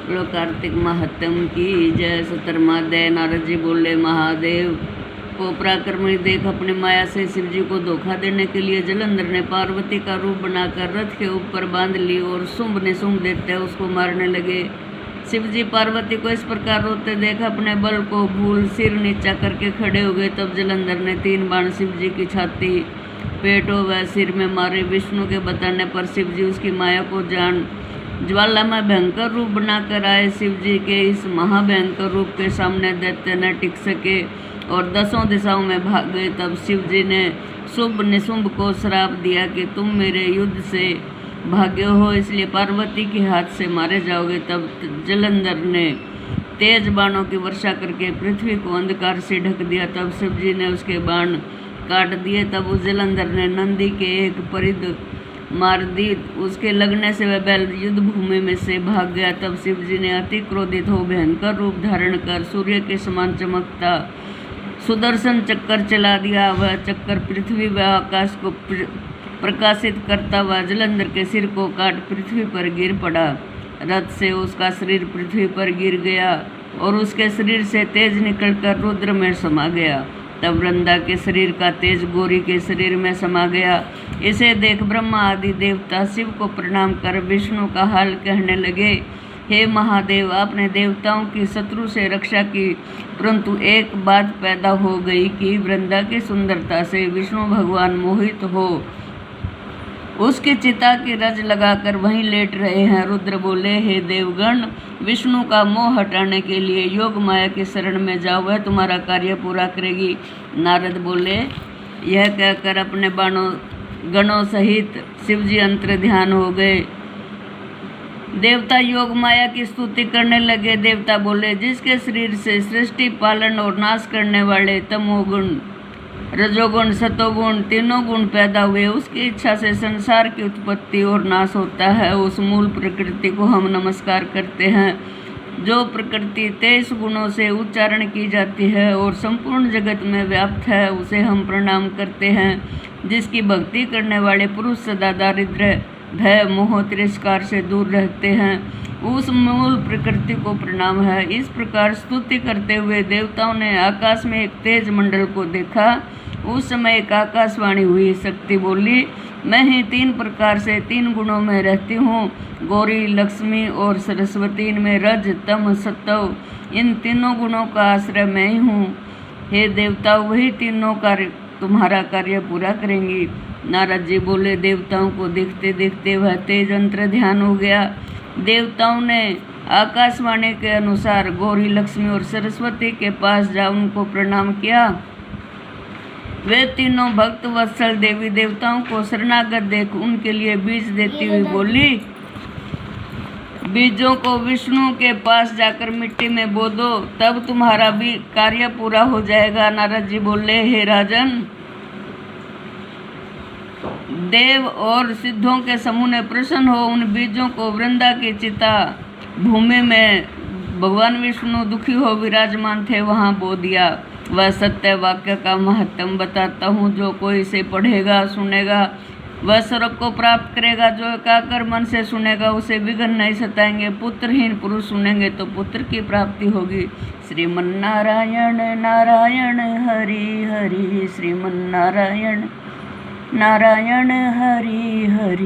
बोलो कार्तिक महात्म की जय। 17वां अध्याय। नारद जी बोले, महादेव को पराक्रमी देख अपने माया से शिव जी को धोखा देने के लिए जलंधर ने पार्वती का रूप बनाकर रथ के ऊपर बांध ली और शुंभ ने शुंभ देते उसको मारने लगे। शिव जी पार्वती को इस प्रकार रोते देख अपने बल को भूल सिर नीचा करके खड़े हो गए। तब जलंधर ने 3 बाण शिव जी की छाती, पेटों व सिर में मारे। विष्णु के बताने पर शिव जी उसकी माया को जान ज्वाला में भयंकर रूप बनाकर आए। शिव जी के इस महाभयंकर रूप के सामने दैत्य न टिक सके और 10 दिशाओं में भाग गए। तब शिव जी ने शुंभ निशुंभ को श्राप दिया कि तुम मेरे युद्ध से भागे हो, इसलिए पार्वती के हाथ से मारे जाओगे। तब जलंधर ने तेज बाणों की वर्षा करके पृथ्वी को अंधकार से ढक दिया। तब शिव जी ने उसके बाण काट दिए। तब उस जलंधर ने नंदी के एक परिध मार दी। उसके लगने से वह बैल युद्ध भूमि में से भाग गया। तब शिव जी ने अति क्रोधित हो भयंकर रूप धारण कर सूर्य के समान चमकता सुदर्शन चक्कर चला दिया। वह चक्कर पृथ्वी व आकाश को प्रकाशित करता हुआ जलंधर के सिर को काट पृथ्वी पर गिर पड़ा। रथ से उसका शरीर पृथ्वी पर गिर गया और उसके शरीर से तेज निकलकर रुद्र में समा गया। तब वृंदा के शरीर का तेज गौरी के शरीर में समा गया। इसे देख ब्रह्मा आदि देवता शिव को प्रणाम कर विष्णु का हाल कहने लगे, हे महादेव, आपने देवताओं की शत्रु से रक्षा की, परंतु एक बात पैदा हो गई कि वृंदा की सुंदरता से विष्णु भगवान मोहित हो उसकी चिता की रज लगाकर वहीं लेट रहे हैं। रुद्र बोले, हे देवगण, विष्णु का मोह हटाने के लिए योग माया की शरण में जाओ, वह तुम्हारा कार्य पूरा करेगी। नारद बोले, यह कहकर अपने गणों सहित शिवजी अंतर ध्यान हो गए। देवता योग माया की स्तुति करने लगे। देवता बोले, जिसके शरीर से सृष्टि पालन और नाश करने वाले तमोगुण, रजोगुण, सतोगुण तीनों गुण पैदा हुए, उसकी इच्छा से संसार की उत्पत्ति और नाश होता है, उस मूल प्रकृति को हम नमस्कार करते हैं। जो प्रकृति 23 गुणों से उच्चारण की जाती है और संपूर्ण जगत में व्याप्त है, उसे हम प्रणाम करते हैं। जिसकी भक्ति करने वाले पुरुष सदा दारिद्र्य, भय, मोह, तिरस्कार से दूर रहते हैं, उस मूल प्रकृति को प्रणाम है। इस प्रकार स्तुति करते हुए देवताओं ने आकाश में एक तेज मंडल को देखा। उस समय एक आकाशवाणी हुई। शक्ति बोली, मैं ही 3 प्रकार से 3 गुणों में रहती हूँ, गौरी, लक्ष्मी और सरस्वती। इनमें रज, तम, सत्व, इन तीनों गुणों का आश्रय मैं ही हूँ। हे देवताओं, वही तीनों कार्य तुम्हारा कार्य पूरा करेंगी। नारद जी बोले, देवताओं को देखते देखते वह तेज अंतर ध्यान हो गया। देवताओं ने आकाशवाणी के अनुसार गौरी, लक्ष्मी और सरस्वती के पास जा उनको प्रणाम किया। वे तीनों भक्त वत्सल देवी देवताओं को शरणागत देख उनके लिए बीज देती हुई बोली, बीजों को विष्णु के पास जाकर मिट्टी में बो दो, तब तुम्हारा भी कार्य पूरा हो जाएगा। नारद जी बोले, हे राजन, देव और सिद्धों के समूह ने प्रसन्न हो उन बीजों को वृंदा की चिता भूमि में भगवान विष्णु दुखी हो विराजमान थे वहां बो दिया। वह सत्य वाक्य का महत्व बताता हूँ, जो कोई इसे पढ़ेगा सुनेगा वह स्वर्ग को प्राप्त करेगा। जो एकाकर मन से सुनेगा उसे विघ्न नहीं सताएंगे। पुत्रहीन पुरुष सुनेंगे तो पुत्र की प्राप्ति होगी। श्रीमन्नारायण नारायण हरि हरि, श्रीमन्नारायण नारायण हरि हरि।